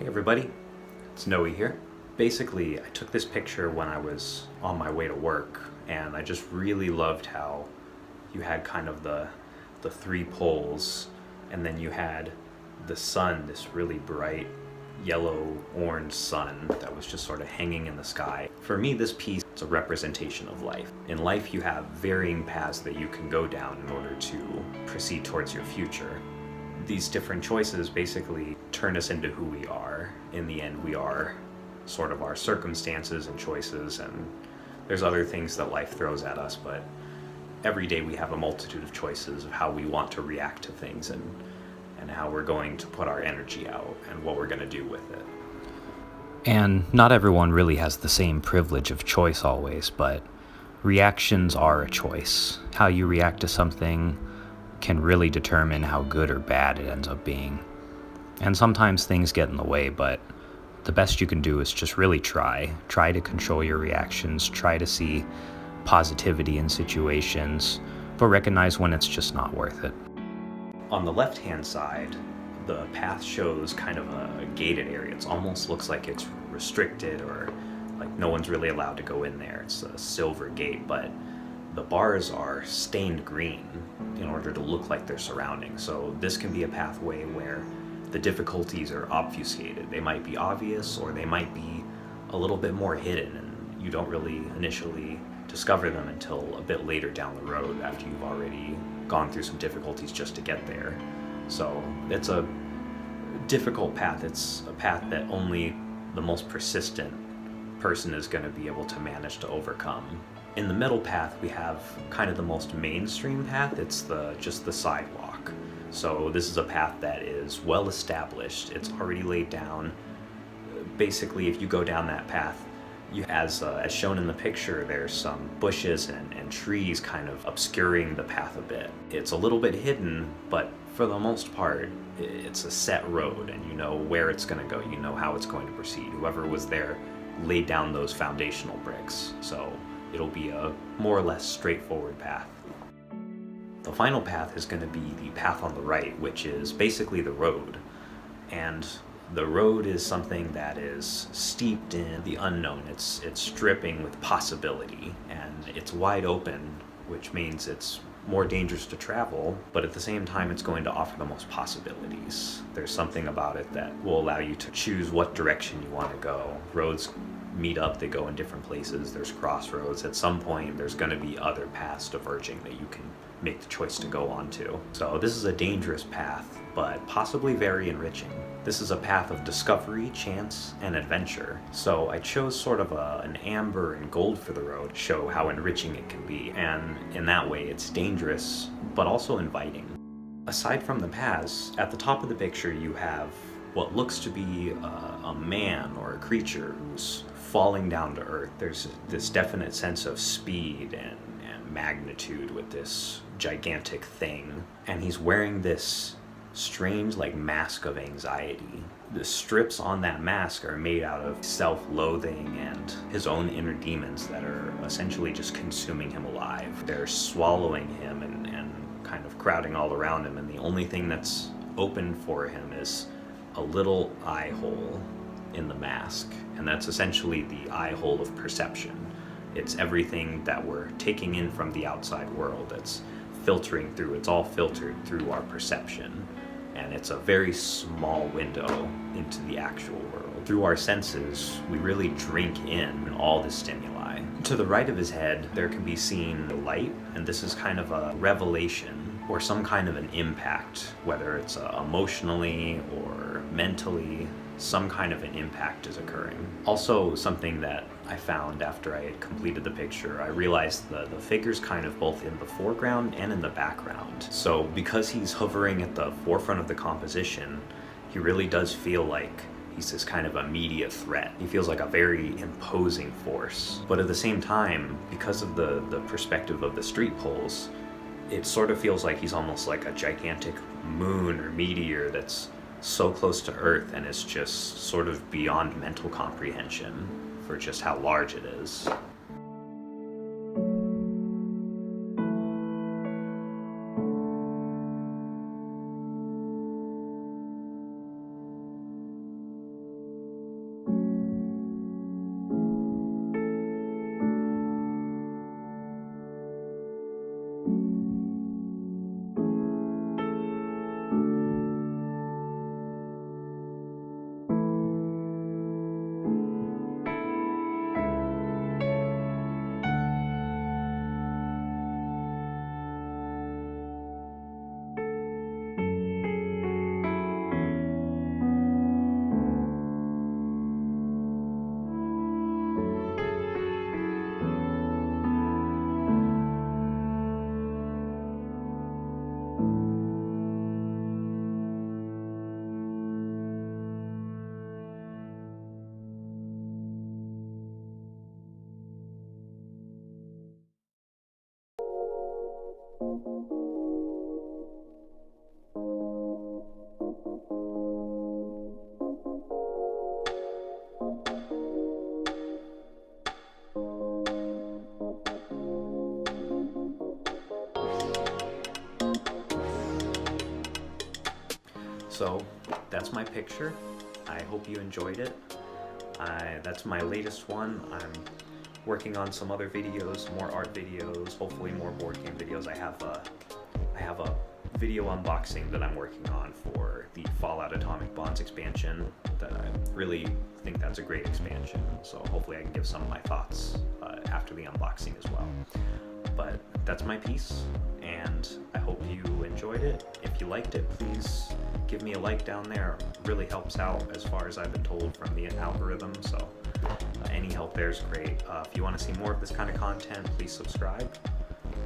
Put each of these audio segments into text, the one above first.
everybody, it's Noe here. Basically, I took this picture when I was on my way to work, and I just really loved how you had kind of the three poles, and then you had the sun, this really bright yellow-orange sun that was just sort of hanging in the sky. For me, this piece is a representation of life. In life, you have varying paths that you can go down in order to proceed towards your future. These different choices basically turn us into who we are. In the end, we are sort of our circumstances and choices, and there's other things that life throws at us, but every day we have a multitude of choices of how we want to react to things and how we're going to put our energy out and what we're going to do with it. And not everyone really has the same privilege of choice always, but reactions are a choice. How you react to something can really determine how good or bad it ends up being. And sometimes things get in the way, but the best you can do is just really try. Try to control your reactions, try to see positivity in situations, but recognize when it's just not worth it. On the left-hand side, the path shows kind of a gated area. It almost looks like it's restricted, or like no one's really allowed to go in there. It's a silver gate, but the bars are stained green in order to look like they're surrounding. So this can be a pathway where the difficulties are obfuscated. They might be obvious, or they might be a little bit more hidden, and you don't really initially discover them until a bit later down the road after you've already gone through some difficulties just to get there. So it's a difficult path. It's a path that only the most persistent person is going to be able to manage to overcome. In the middle path, we have kind of the most mainstream path. It's just the sidewalk. So this is a path that is well established. It's already laid down. Basically, if you go down that path, as shown in the picture, there's some bushes and trees kind of obscuring the path a bit. It's a little bit hidden, but for the most part, it's a set road, and you know where it's going to go. You know how it's going to proceed. Whoever was there laid down those foundational bricks, so it'll be a more or less straightforward path. The final path is going to be the path on the right, which is basically the road. And the road is something that is steeped in the unknown. It's dripping with possibility, and it's wide open, which means it's more dangerous to travel, but at the same time it's going to offer the most possibilities. There's something about it that will allow you to choose what direction you want to go. Roads meet up, they go in different places, there's crossroads. At some point there's going to be other paths diverging that you can make the choice to go onto. So this is a dangerous path, but possibly very enriching. This is a path of discovery, chance, and adventure. So I chose sort of an amber and gold for the road to show how enriching it can be, and in that way it's dangerous, but also inviting. Aside from the paths, at the top of the picture you have what looks to be a man or a creature who's falling down to earth. There's this definite sense of speed and magnitude with this gigantic thing, and he's wearing this strange like mask of anxiety. The strips on that mask are made out of self-loathing and his own inner demons that are essentially just consuming him alive. They're swallowing him and kind of crowding all around him, and the only thing that's open for him is a little eye hole in the mask, and that's essentially the eye hole of perception. It's everything that we're taking in from the outside world that's filtering through. It's all filtered through our perception, and it's a very small window into the actual world. Through our senses, we really drink in all the stimuli. To the right of his head, there can be seen the light, and this is kind of a revelation or some kind of an impact, whether it's emotionally or mentally. Some kind of an impact is occurring. Also, something that I found after I had completed the picture, I realized the figure's kind of both in the foreground and in the background. So because he's hovering at the forefront of the composition, he really does feel like he's this kind of immediate threat. He feels like a very imposing force. But at the same time, because of the perspective of the street poles, it sort of feels like he's almost like a gigantic moon or meteor that's so close to Earth and is just sort of beyond mental comprehension for just how large it is. So that's my picture. I hope you enjoyed it. That's my latest one. I'm working on some other videos, more art videos, hopefully more board game videos. I have a video unboxing that I'm working on for the Fallout Atomic Bonds expansion that I really think that's a great expansion. So hopefully I can give some of my thoughts after the unboxing as well. But that's my piece, and I hope you enjoyed it. If you liked it, please give me a like down there. It really helps out as far as I've been told from the algorithm, so any help there is great. If you want to see more of this kind of content, please subscribe.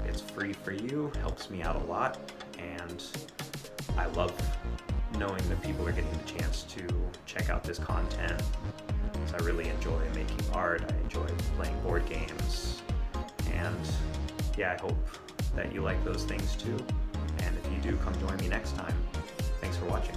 It's free for you, helps me out a lot, and I love knowing that people are getting the chance to check out this content. So I really enjoy making art, I enjoy playing board games, and yeah, I hope that you like those things too. And if you do, come join me next time. Thanks for watching.